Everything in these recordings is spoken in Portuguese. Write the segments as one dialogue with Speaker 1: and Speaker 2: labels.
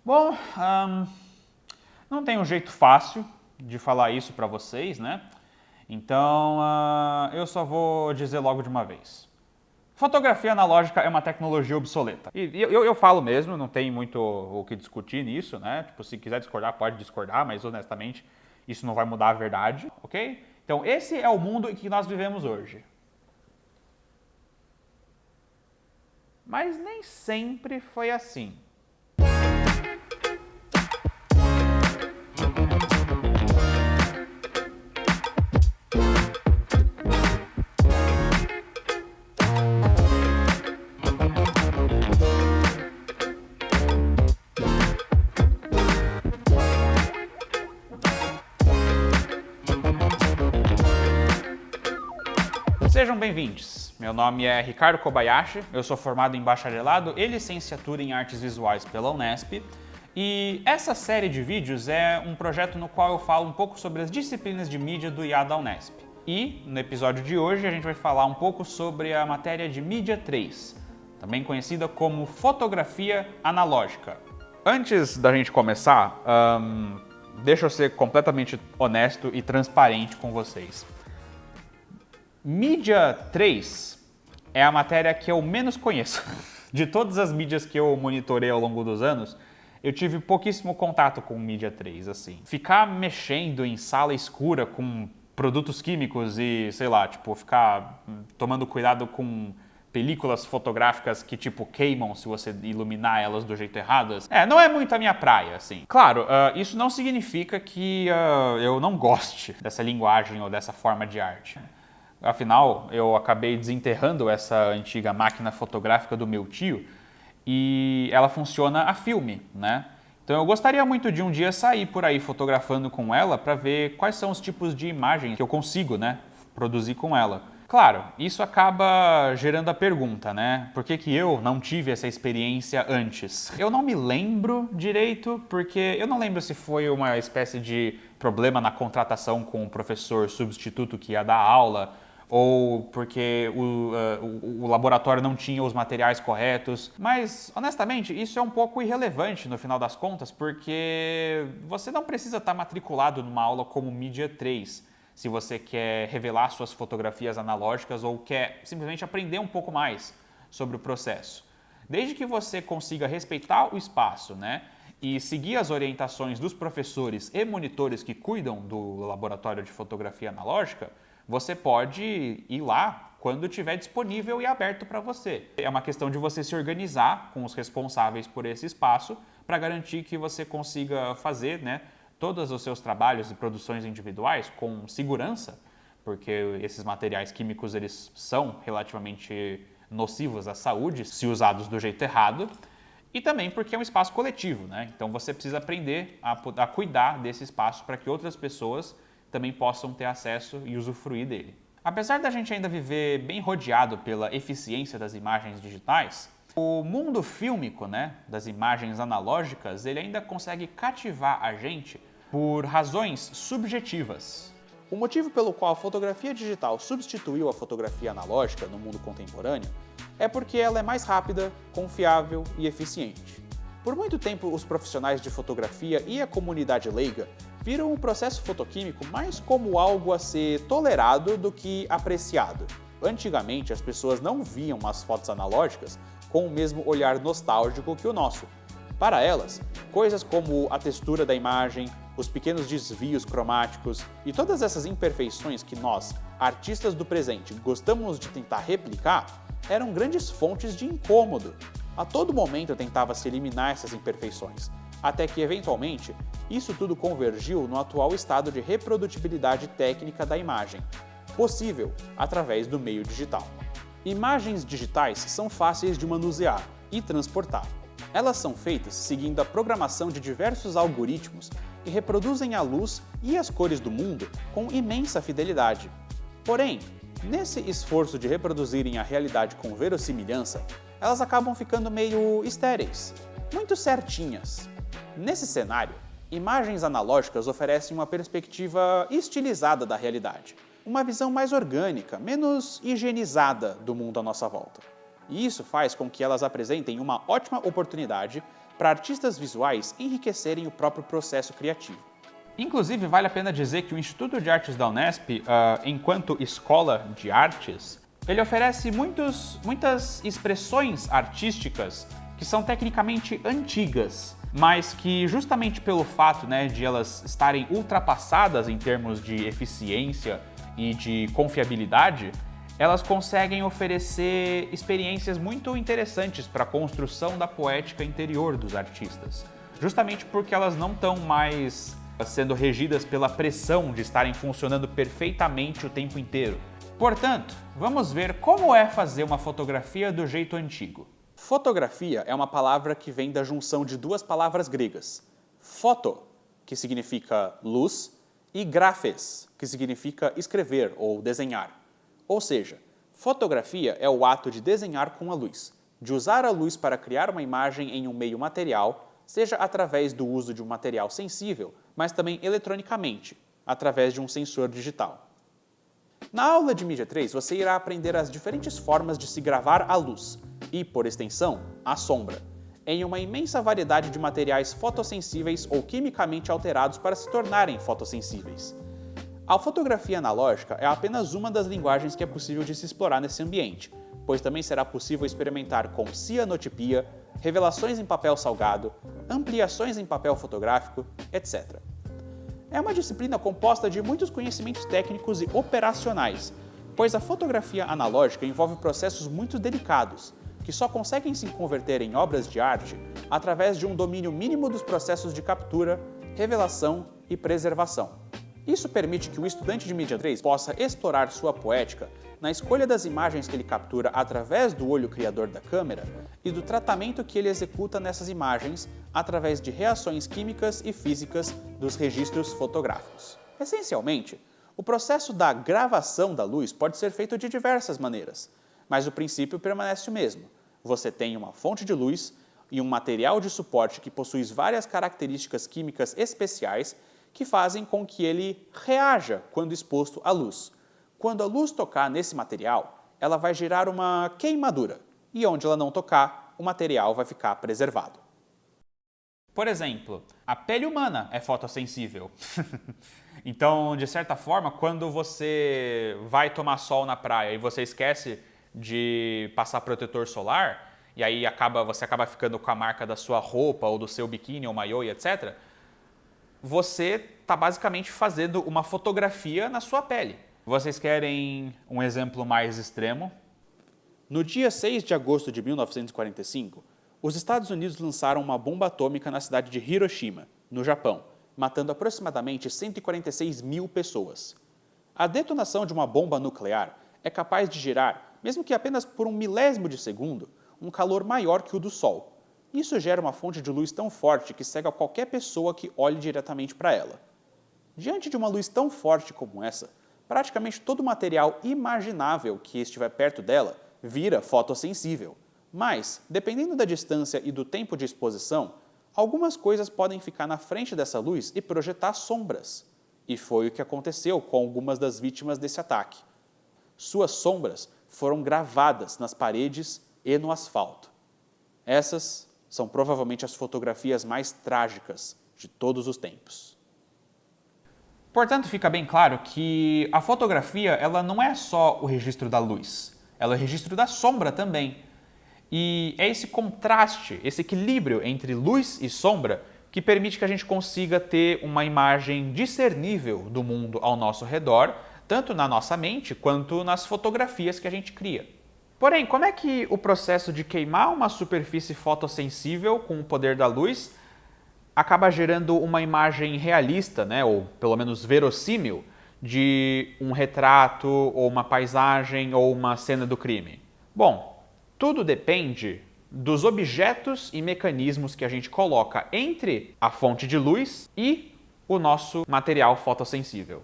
Speaker 1: Bom, não tem um jeito fácil de falar isso para vocês, né? Então, eu só vou dizer logo de uma vez. Fotografia analógica é uma tecnologia obsoleta. E eu falo mesmo, não tem muito o que discutir nisso, né? Tipo, se quiser discordar, pode discordar, mas honestamente, isso não vai mudar a verdade, ok? Então, esse é o mundo em que nós vivemos hoje. Mas nem sempre foi assim. Sejam bem-vindos. Meu nome é Ricardo Kobayashi, eu sou formado em bacharelado e licenciatura em artes visuais pela Unesp. E essa série de vídeos é um projeto no qual eu falo um pouco sobre as disciplinas de mídia do IA da Unesp. E no episódio de hoje a gente vai falar um pouco sobre a matéria de mídia 3, também conhecida como fotografia analógica. Antes da gente começar, deixa eu ser completamente honesto e transparente com vocês. Mídia 3 é a matéria que eu menos conheço. De todas as mídias que eu monitorei ao longo dos anos, eu tive pouquíssimo contato com mídia 3, assim. Ficar mexendo em sala escura com produtos químicos e, sei lá, tipo, ficar tomando cuidado com películas fotográficas que, tipo, queimam se você iluminar elas do jeito errado. Não é muito a minha praia, assim. Claro, isso não significa que eu não goste dessa linguagem ou dessa forma de arte. Afinal, eu acabei desenterrando essa antiga máquina fotográfica do meu tio e ela funciona a filme, né? Então eu gostaria muito de um dia sair por aí fotografando com ela para ver quais são os tipos de imagens que eu consigo, né, produzir com ela. Claro, isso acaba gerando a pergunta, né? Por que eu não tive essa experiência antes? Eu não me lembro direito, porque eu não lembro se foi uma espécie de problema na contratação com o professor substituto que ia dar aula, ou porque o laboratório não tinha os materiais corretos. Mas, honestamente, isso é um pouco irrelevante no final das contas, porque você não precisa estar matriculado numa aula como Mídia 3, se você quer revelar suas fotografias analógicas ou quer simplesmente aprender um pouco mais sobre o processo. Desde que você consiga respeitar o espaço, né, e seguir as orientações dos professores e monitores que cuidam do laboratório de fotografia analógica, você pode ir lá quando estiver disponível e aberto para você. É uma questão de você se organizar com os responsáveis por esse espaço para garantir que você consiga fazer, né, todos os seus trabalhos e produções individuais com segurança, porque esses materiais químicos eles são relativamente nocivos à saúde se usados do jeito errado, e também porque é um espaço coletivo, né? Então você precisa aprender a cuidar desse espaço para que outras pessoas também possam ter acesso e usufruir dele. Apesar da gente ainda viver bem rodeado pela eficiência das imagens digitais, o mundo fílmico, né, das imagens analógicas, ele ainda consegue cativar a gente por razões subjetivas. O motivo pelo qual a fotografia digital substituiu a fotografia analógica no mundo contemporâneo é porque ela é mais rápida, confiável e eficiente. Por muito tempo, os profissionais de fotografia e a comunidade leiga viram o processo fotoquímico mais como algo a ser tolerado do que apreciado. Antigamente, as pessoas não viam as fotos analógicas com o mesmo olhar nostálgico que o nosso. Para elas, coisas como a textura da imagem, os pequenos desvios cromáticos e todas essas imperfeições que nós, artistas do presente, gostamos de tentar replicar, eram grandes fontes de incômodo. A todo momento tentava-se eliminar essas imperfeições, até que, eventualmente, isso tudo convergiu no atual estado de reprodutibilidade técnica da imagem, possível através do meio digital. Imagens digitais são fáceis de manusear e transportar. Elas são feitas seguindo a programação de diversos algoritmos que reproduzem a luz e as cores do mundo com imensa fidelidade. Porém, nesse esforço de reproduzirem a realidade com verossimilhança, elas acabam ficando meio estéreis, muito certinhas. Nesse cenário, imagens analógicas oferecem uma perspectiva estilizada da realidade, uma visão mais orgânica, menos higienizada do mundo à nossa volta. E isso faz com que elas apresentem uma ótima oportunidade
Speaker 2: para artistas visuais enriquecerem o próprio processo criativo.
Speaker 1: Inclusive, vale a pena dizer que o Instituto de Artes da Unesp, enquanto escola de artes, ele oferece muitas expressões artísticas que são tecnicamente antigas, mas que justamente pelo fato, de elas estarem ultrapassadas em termos de eficiência e de confiabilidade, elas conseguem oferecer experiências muito interessantes para a construção da poética interior dos artistas, justamente porque elas não estão mais sendo regidas pela pressão de estarem funcionando perfeitamente o tempo inteiro. Portanto, vamos ver como é fazer uma fotografia do jeito antigo.
Speaker 2: Fotografia é uma palavra que vem da junção de duas palavras gregas. Photo, que significa luz, e graphes, que significa escrever ou desenhar. Ou seja, fotografia é o ato de desenhar com a luz, de usar a luz para criar uma imagem em um meio material, seja através do uso de um material sensível, mas também eletronicamente, através de um sensor digital. Na aula de Mídia 3, você irá aprender as diferentes formas de se gravar a luz e, por extensão, a sombra, em uma imensa variedade de materiais fotossensíveis ou quimicamente alterados para se tornarem fotossensíveis. A fotografia analógica é apenas uma das linguagens que é possível de se explorar nesse ambiente, pois também será possível experimentar com cianotipia, revelações em papel salgado, ampliações em papel fotográfico, etc. É uma disciplina composta de muitos conhecimentos técnicos e operacionais, pois a fotografia analógica envolve processos muito delicados, que só conseguem se converter em obras de arte através de um domínio mínimo dos processos de captura, revelação e preservação. Isso permite que o estudante de Mídia 3 possa explorar sua poética na escolha das imagens que ele captura através do olho criador da câmera e do tratamento que ele executa nessas imagens através de reações químicas e físicas dos registros fotográficos. Essencialmente, o processo da gravação da luz pode ser feito de diversas maneiras, mas o princípio permanece o mesmo. Você tem uma fonte de luz e um material de suporte que possui várias características químicas especiais que fazem com que ele reaja quando exposto à luz. Quando a luz tocar nesse material, ela vai gerar uma queimadura, e onde ela não tocar, o material vai ficar preservado.
Speaker 1: Por exemplo, a pele humana é fotossensível. Então, de certa forma, quando você vai tomar sol na praia e você esquece de passar protetor solar, e aí você acaba ficando com a marca da sua roupa ou do seu biquíni ou maiô e etc., você está basicamente fazendo uma fotografia na sua pele. Vocês querem um exemplo mais extremo?
Speaker 2: No dia 6 de agosto de 1945, os Estados Unidos lançaram uma bomba atômica na cidade de Hiroshima, no Japão, matando aproximadamente 146 mil pessoas. A detonação de uma bomba nuclear é capaz de gerar, mesmo que apenas por um milésimo de segundo, um calor maior que o do Sol. Isso gera uma fonte de luz tão forte que cega qualquer pessoa que olhe diretamente para ela. Diante de uma luz tão forte como essa, praticamente todo o material imaginável que estiver perto dela vira fotossensível. Mas, dependendo da distância e do tempo de exposição, algumas coisas podem ficar na frente dessa luz e projetar sombras. E foi o que aconteceu com algumas das vítimas desse ataque. Suas sombras foram gravadas nas paredes e no asfalto. Essas são provavelmente as fotografias mais trágicas de todos os tempos.
Speaker 1: Portanto, fica bem claro que a fotografia ela não é só o registro da luz, ela é o registro da sombra também. E é esse contraste, esse equilíbrio entre luz e sombra que permite que a gente consiga ter uma imagem discernível do mundo ao nosso redor, tanto na nossa mente quanto nas fotografias que a gente cria. Porém, como é que o processo de queimar uma superfície fotossensível com o poder da luz acaba gerando uma imagem realista, ou pelo menos verossímil, de um retrato, ou uma paisagem, ou uma cena do crime? Bom, tudo depende dos objetos e mecanismos que a gente coloca entre a fonte de luz e o nosso material fotossensível.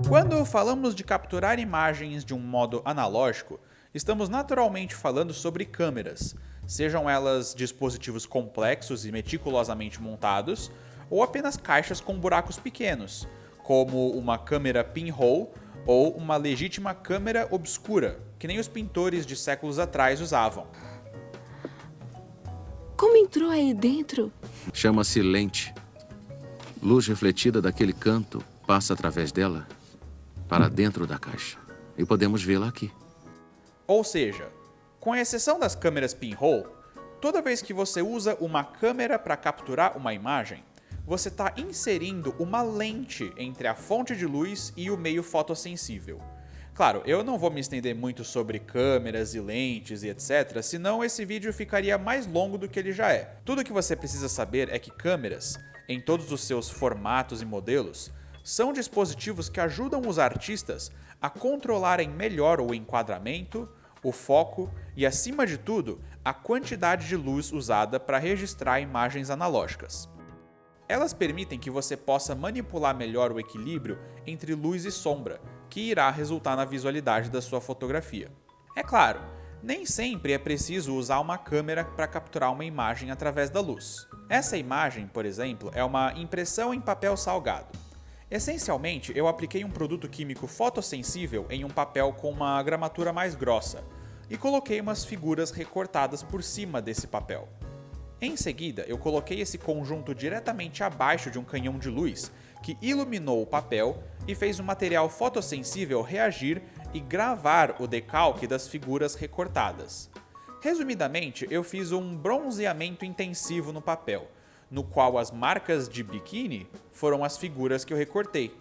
Speaker 2: Quando falamos de capturar imagens de um modo analógico, estamos naturalmente falando sobre câmeras, sejam elas dispositivos complexos e meticulosamente montados, ou apenas caixas com buracos pequenos, como uma câmera pinhole ou uma legítima câmera obscura, que nem os pintores de séculos atrás usavam.
Speaker 3: Como entrou aí dentro?
Speaker 4: Chama-se lente. Luz refletida daquele canto passa através dela para dentro da caixa. E podemos vê-la aqui.
Speaker 1: Ou seja, com exceção das câmeras pinhole, toda vez que você usa uma câmera para capturar uma imagem, você está inserindo uma lente entre a fonte de luz e o meio fotossensível. Claro, eu não vou me estender muito sobre câmeras e lentes e etc, senão esse vídeo ficaria mais longo do que ele já é. Tudo que você precisa saber é que câmeras, em todos os seus formatos e modelos, são dispositivos que ajudam os artistas a controlarem melhor o enquadramento, o foco e, acima de tudo, a quantidade de luz usada para registrar imagens analógicas. Elas permitem que você possa manipular melhor o equilíbrio entre luz e sombra, que irá resultar na visualidade da sua fotografia. É claro, nem sempre é preciso usar uma câmera para capturar uma imagem através da luz. Essa imagem, por exemplo, é uma impressão em papel salgado. Essencialmente, eu apliquei um produto químico fotossensível em um papel com uma gramatura mais grossa e coloquei umas figuras recortadas por cima desse papel. Em seguida, eu coloquei esse conjunto diretamente abaixo de um canhão de luz que iluminou o papel e fez o material fotossensível reagir e gravar o decalque das figuras recortadas. Resumidamente, eu fiz um bronzeamento intensivo no papel, no qual as marcas de biquíni foram as figuras que eu recortei.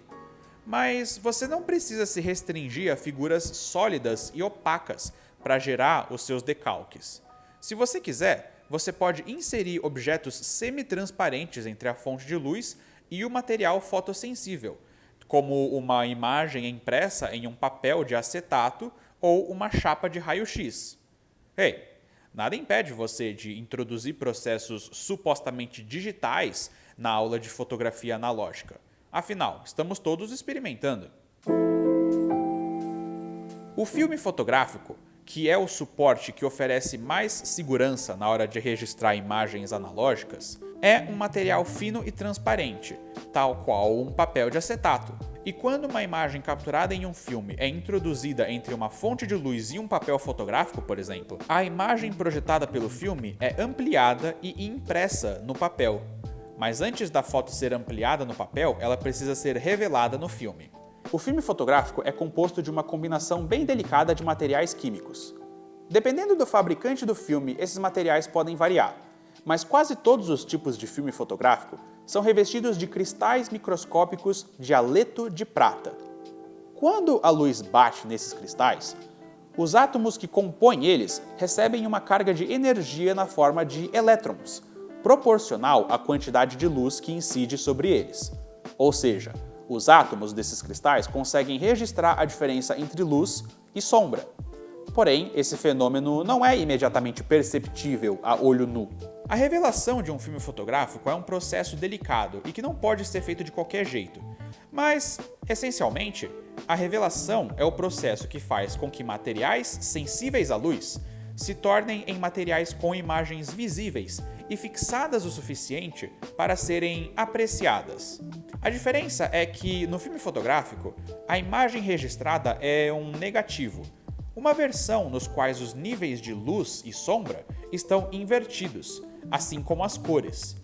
Speaker 1: Mas você não precisa se restringir a figuras sólidas e opacas para gerar os seus decalques. Se você quiser, você pode inserir objetos semi-transparentes entre a fonte de luz e o material fotossensível, como uma imagem impressa em um papel de acetato ou uma chapa de raio-x. Ei, nada impede você de introduzir processos supostamente digitais na aula de fotografia analógica. Afinal, estamos todos experimentando. O filme fotográfico, que é o suporte que oferece mais segurança na hora de registrar imagens analógicas, é um material fino e transparente, tal qual um papel de acetato. E quando uma imagem capturada em um filme é introduzida entre uma fonte de luz e um papel fotográfico, por exemplo, a imagem projetada pelo filme é ampliada e impressa no papel. Mas antes da foto ser ampliada no papel, ela precisa ser revelada no filme. O filme fotográfico é composto de uma combinação bem delicada de materiais químicos. Dependendo do fabricante do filme, esses materiais podem variar, mas quase todos os tipos de filme fotográfico são revestidos de cristais microscópicos de haleto de prata. Quando a luz bate nesses cristais, os átomos que compõem eles recebem uma carga de energia na forma de elétrons, proporcional à quantidade de luz que incide sobre eles. Ou seja, os átomos desses cristais conseguem registrar a diferença entre luz e sombra. Porém, esse fenômeno não é imediatamente perceptível a olho nu. A revelação de um filme fotográfico é um processo delicado e que não pode ser feito de qualquer jeito. Mas, essencialmente, a revelação é o processo que faz com que materiais sensíveis à luz se tornem em materiais com imagens visíveis e fixadas o suficiente para serem apreciadas. A diferença é que, no filme fotográfico, a imagem registrada é um negativo, uma versão nos quais os níveis de luz e sombra estão invertidos, assim como as cores.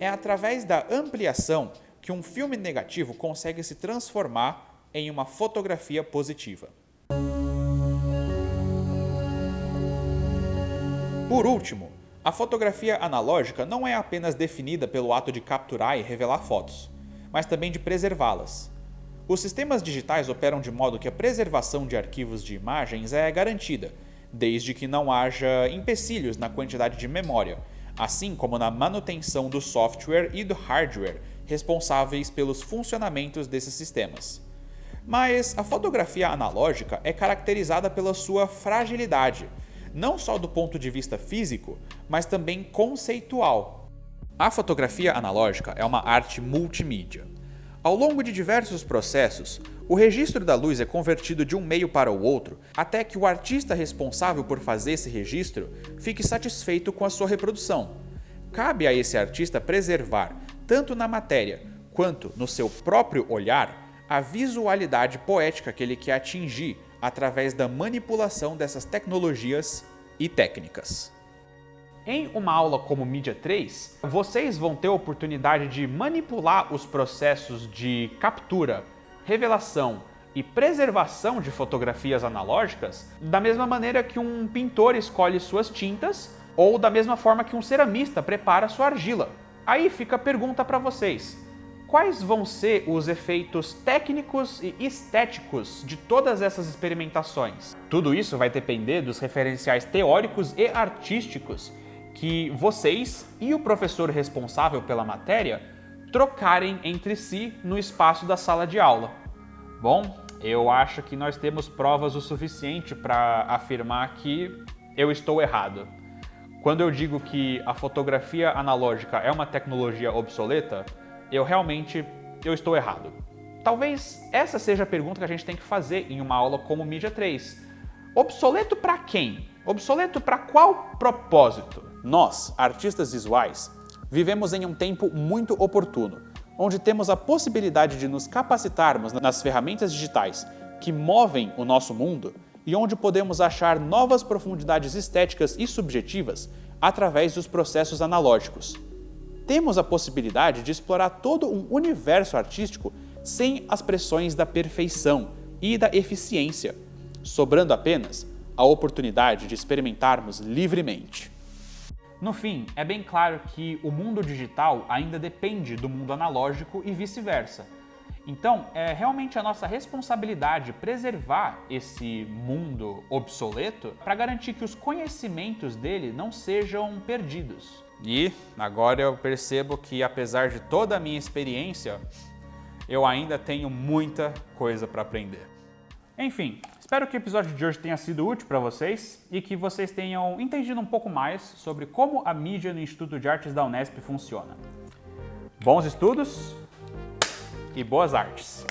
Speaker 1: É através da ampliação que um filme negativo consegue se transformar em uma fotografia positiva. Por último, a fotografia analógica não é apenas definida pelo ato de capturar e revelar fotos, mas também de preservá-las. Os sistemas digitais operam de modo que a preservação de arquivos de imagens é garantida, desde que não haja empecilhos na quantidade de memória, assim como na manutenção do software e do hardware responsáveis pelos funcionamentos desses sistemas. Mas a fotografia analógica é caracterizada pela sua fragilidade, não só do ponto de vista físico, mas também conceitual. A fotografia analógica é uma arte multimídia. Ao longo de diversos processos, o registro da luz é convertido de um meio para o outro até que o artista responsável por fazer esse registro fique satisfeito com a sua reprodução. Cabe a esse artista preservar, tanto na matéria quanto no seu próprio olhar, a visualidade poética que ele quer atingir através da manipulação dessas tecnologias e técnicas. Em uma aula como Mídia 3, vocês vão ter a oportunidade de manipular os processos de captura, revelação e preservação de fotografias analógicas da mesma maneira que um pintor escolhe suas tintas ou da mesma forma que um ceramista prepara sua argila. Aí fica a pergunta para vocês: quais vão ser os efeitos técnicos e estéticos de todas essas experimentações? Tudo isso vai depender dos referenciais teóricos e artísticos que vocês e o professor responsável pela matéria trocarem entre si no espaço da sala de aula. Bom, eu acho que nós temos provas o suficiente para afirmar que eu estou errado. Quando eu digo que a fotografia analógica é uma tecnologia obsoleta, eu estou errado. Talvez essa seja a pergunta que a gente tem que fazer em uma aula como Mídia 3. Obsoleto para quem? Obsoleto para qual propósito?
Speaker 2: Nós, artistas visuais, vivemos em um tempo muito oportuno, onde temos a possibilidade de nos capacitarmos nas ferramentas digitais que movem o nosso mundo e onde podemos achar novas profundidades estéticas e subjetivas através dos processos analógicos. Temos a possibilidade de explorar todo um universo artístico sem as pressões da perfeição e da eficiência, sobrando apenas a oportunidade de experimentarmos livremente.
Speaker 1: No fim, é bem claro que o mundo digital ainda depende do mundo analógico e vice-versa. Então, é realmente a nossa responsabilidade preservar esse mundo obsoleto para garantir que os conhecimentos dele não sejam perdidos. E agora eu percebo que, apesar de toda a minha experiência, eu ainda tenho muita coisa para aprender. Enfim, espero que o episódio de hoje tenha sido útil para vocês e que vocês tenham entendido um pouco mais sobre como a mídia no Instituto de Artes da Unesp funciona. Bons estudos e boas artes!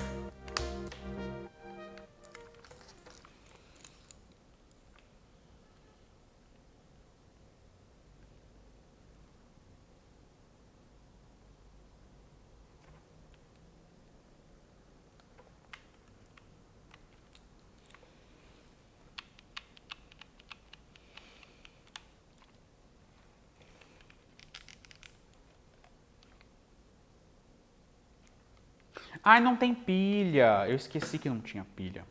Speaker 1: Ai, não tem pilha. Eu esqueci que não tinha pilha.